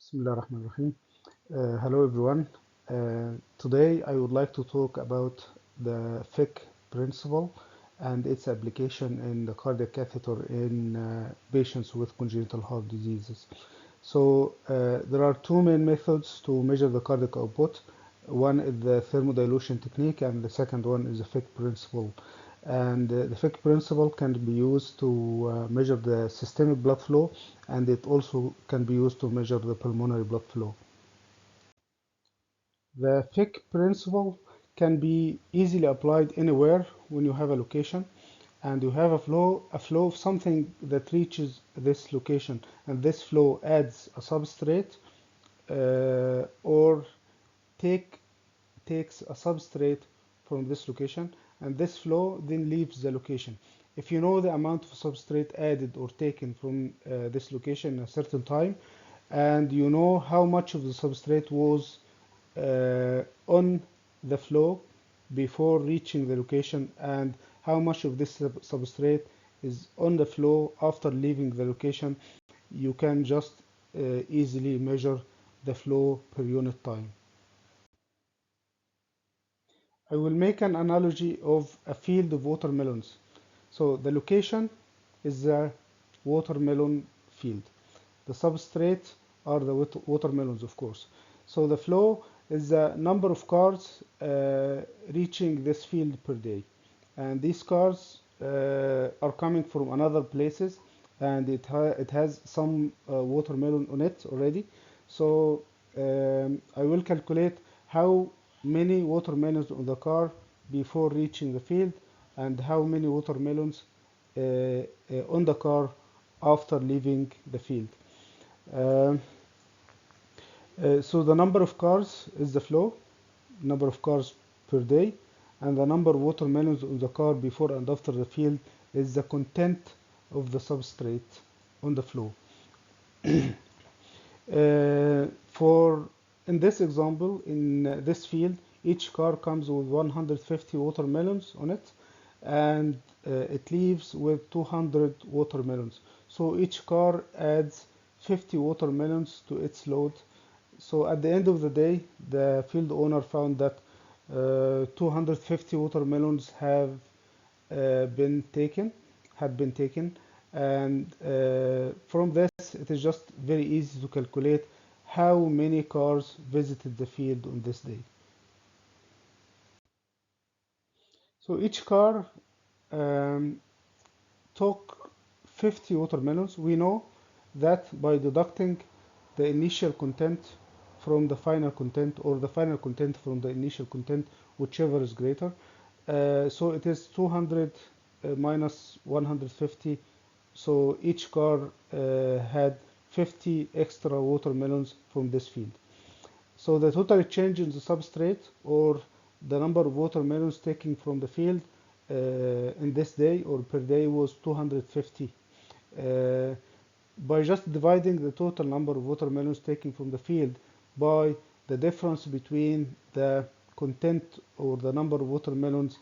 Bismillahirrahmanirrahim. Hello everyone. Today I would like to talk about the Fick principle and its application in the cardiac catheter in patients with congenital heart diseases. There are two main methods to measure the cardiac output. One is the thermodilution technique and the second one is the Fick principle. And the Fick principle can be used to measure the systemic blood flow, and it also can be used to measure the pulmonary blood flow. The Fick principle can be easily applied anywhere when you have a location and you have a flow of something that reaches this location, and this flow adds a substrate or takes a substrate from this location, and this flow then leaves the location. If you know the amount of substrate added or taken from this location at a certain time, and you know how much of the substrate was on the flow before reaching the location and how much of this substrate is on the flow after leaving the location, you can just easily measure the flow per unit time. I will make an analogy of a field of watermelons. So the location is the watermelon field. The substrate are the watermelons, of course. So the flow is the number of cars reaching this field per day. And these cars are coming from another places, and it has some watermelon on it already. So I will calculate how many watermelons on the car before reaching the field and how many watermelons on the car after leaving the field. So the number of cars is the flow, number of cars per day, and the number of watermelons on the car before and after the field is the content of the substrate on the flow. For in this example, in this field, each car comes with 150 watermelons on it, and it leaves with 200 watermelons. So each car adds 50 watermelons to its load. So at the end of the day, the field owner found that 250 watermelons have been taken, and from this, it is just very easy to calculate how many cars visited the field on this day. So each car um, took 50 watermelons. We know that by deducting the initial content from the final content, or the final content from the initial content, whichever is greater. So it is 200 minus 150. So each car had 50 extra watermelons from this field. So the total change in the substrate, or the number of watermelons taken from the field in this day or per day, was 250. By just dividing the total number of watermelons taken from the field by the difference between the content or the number of watermelons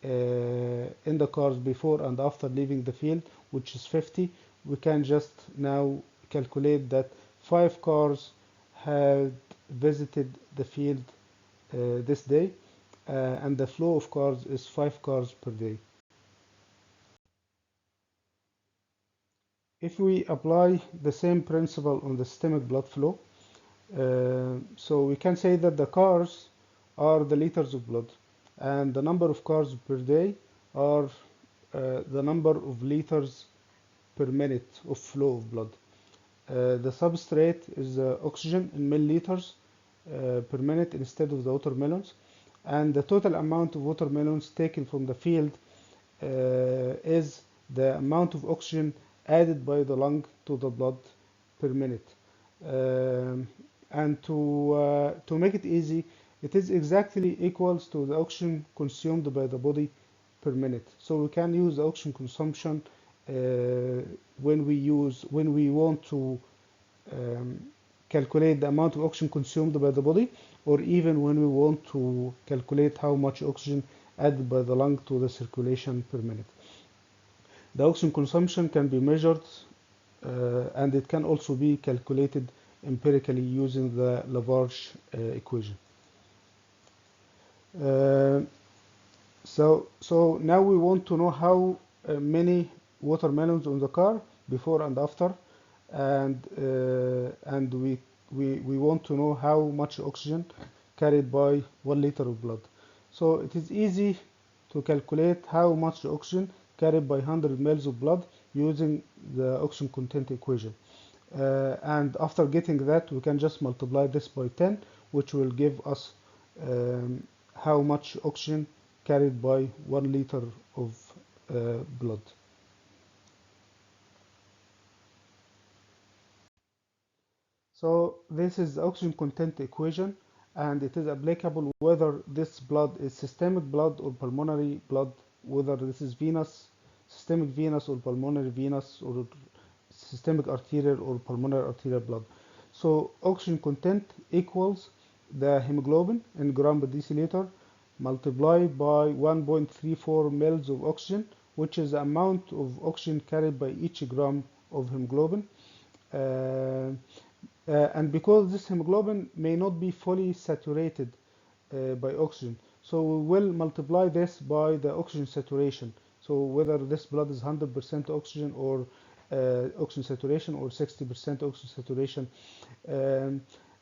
in the cars before and after leaving the field, which is 50, we can just now calculate that 5 cars had visited the field this day, and the flow of cars is 5 cars per day. If we apply the same principle on the systemic blood flow, so we can say that the cars are the liters of blood, and the number of cars per day are the number of liters per minute of flow of blood. The substrate is oxygen in milliliters per minute instead of the watermelons, and the total amount of watermelons taken from the field is the amount of oxygen added by the lung to the blood per minute. And to make it easy, it is exactly equals to the oxygen consumed by the body per minute. So we can use the oxygen consumption when we want to calculate the amount of oxygen consumed by the body, or even when we want to calculate how much oxygen added by the lung to the circulation per minute. The oxygen consumption can be measured and it can also be calculated empirically using the Lavarge equation. Uh, so now we want to know how many watermelons on the car before and after, and we want to know how much oxygen carried by 1 liter of blood. So it is easy to calculate how much oxygen carried by 100 ml of blood using the oxygen content equation. And after getting that, we can just multiply this by 10, which will give us how much oxygen carried by 1 liter of blood. So this is the oxygen content equation, and it is applicable whether this blood is systemic blood or pulmonary blood, whether this is venous, systemic venous or pulmonary venous, or systemic arterial or pulmonary arterial blood. So oxygen content equals the hemoglobin in gram per deciliter multiplied by 1.34 mL of oxygen, which is the amount of oxygen carried by each gram of hemoglobin. And because this hemoglobin may not be fully saturated by oxygen, so we will multiply this by the oxygen saturation. So whether this blood is 100% oxygen or oxygen saturation or 60% oxygen saturation.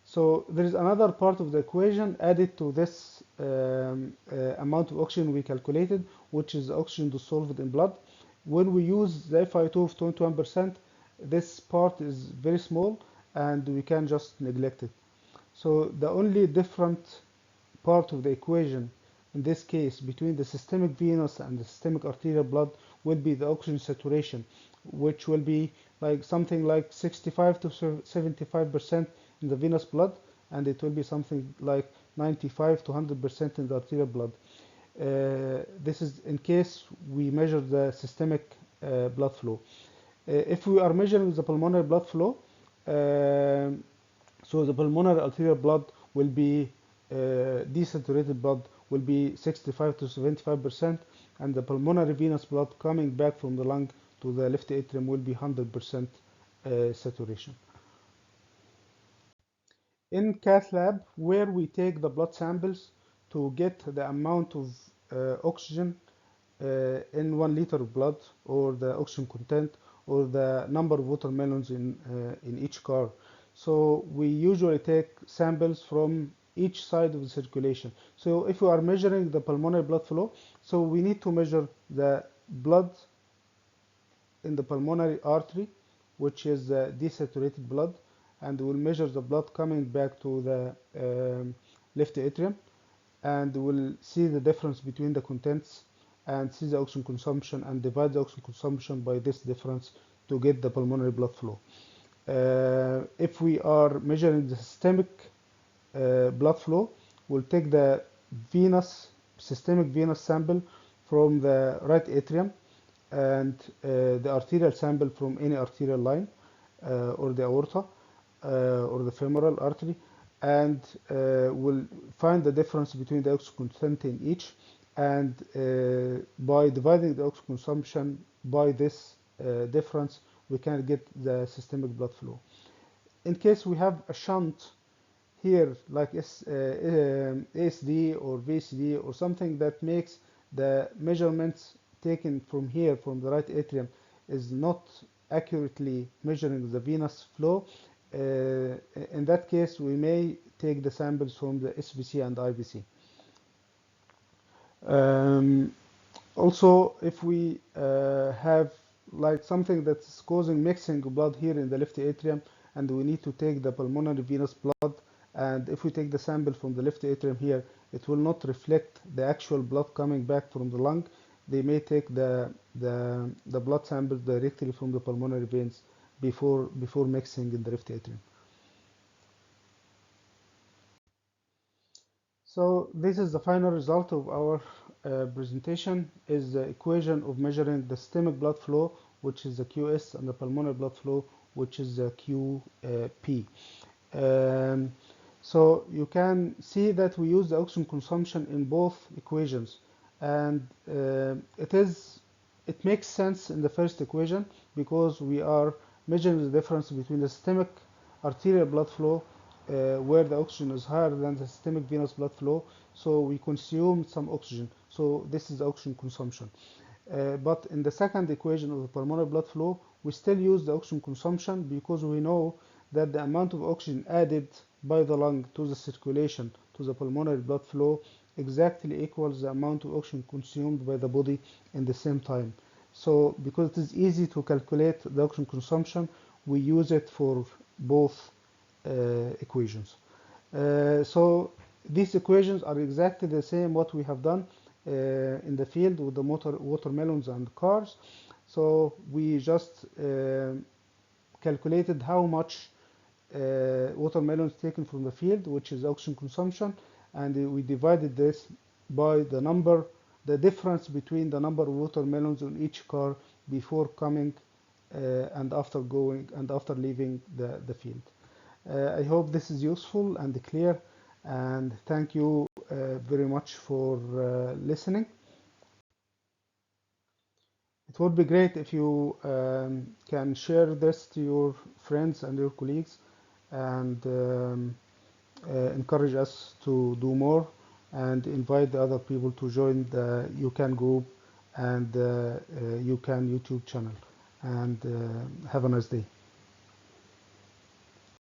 So there is another part of the equation added to this amount of oxygen we calculated, which is oxygen dissolved in blood. When we use the FiO2 of 21%, this part is very small and we can just neglect it. So the only different part of the equation in this case between the systemic venous and the systemic arterial blood will be the oxygen saturation, which will be like something like 65 to 75% in the venous blood, and it will be something like 95 to 100% in the arterial blood. This is in case we measure the systemic blood flow. If we are measuring the pulmonary blood flow, so the pulmonary arterial blood will be desaturated blood will be 65 to 75%, and the pulmonary venous blood coming back from the lung to the left atrium will be 100% saturation. In cath lab, where we take the blood samples to get the amount of oxygen in 1 liter of blood, or the oxygen content, or the number of watermelons in each car. So we usually take samples from each side of the circulation. So if we are measuring the pulmonary blood flow, so we need to measure the blood in the pulmonary artery, which is desaturated blood, and we'll measure the blood coming back to the left atrium, and we'll see the difference between the contents and see the oxygen consumption and divide the oxygen consumption by this difference to get the pulmonary blood flow. If we are measuring the systemic blood flow, we'll take the systemic venous sample from the right atrium and the arterial sample from any arterial line or the aorta or the femoral artery, and we'll find the difference between the oxygen content in each, and by dividing the oxygen consumption by this difference, we can get the systemic blood flow. In case we have a shunt here, like ASD or VCD or something that makes the measurements taken from here, from the right atrium, is not accurately measuring the venous flow, in that case we may take the samples from the SVC and IVC. Also, if we have like something that's causing mixing of blood here in the left atrium, and we need to take the pulmonary venous blood, and if we take the sample from the left atrium here, it will not reflect the actual blood coming back from the lung. They may take the blood sample directly from the pulmonary veins before mixing in the left atrium. So this is the final result of our presentation, is the equation of measuring the systemic blood flow, which is the QS, and the pulmonary blood flow, which is the QP. So you can see that we use the oxygen consumption in both equations, and it makes sense in the first equation because we are measuring the difference between the systemic arterial blood flow where the oxygen is higher than the systemic venous blood flow, so we consume some oxygen. So this is oxygen consumption. But in the second equation of the pulmonary blood flow, we still use the oxygen consumption because we know that the amount of oxygen added by the lung to the circulation, to the pulmonary blood flow, exactly equals the amount of oxygen consumed by the body in the same time. So because it is easy to calculate the oxygen consumption, we use it for both equations. So these equations are exactly the same what we have done in the field with the watermelons and cars. So we just calculated how much watermelons taken from the field, which is oxygen consumption, and we divided this by the difference between the number of watermelons on each car before coming and after leaving the field. I hope this is useful and clear, and thank you very much for listening. It would be great if you can share this to your friends and your colleagues and encourage us to do more and invite the other people to join the UCAN group and UCAN YouTube channel. And have a nice day.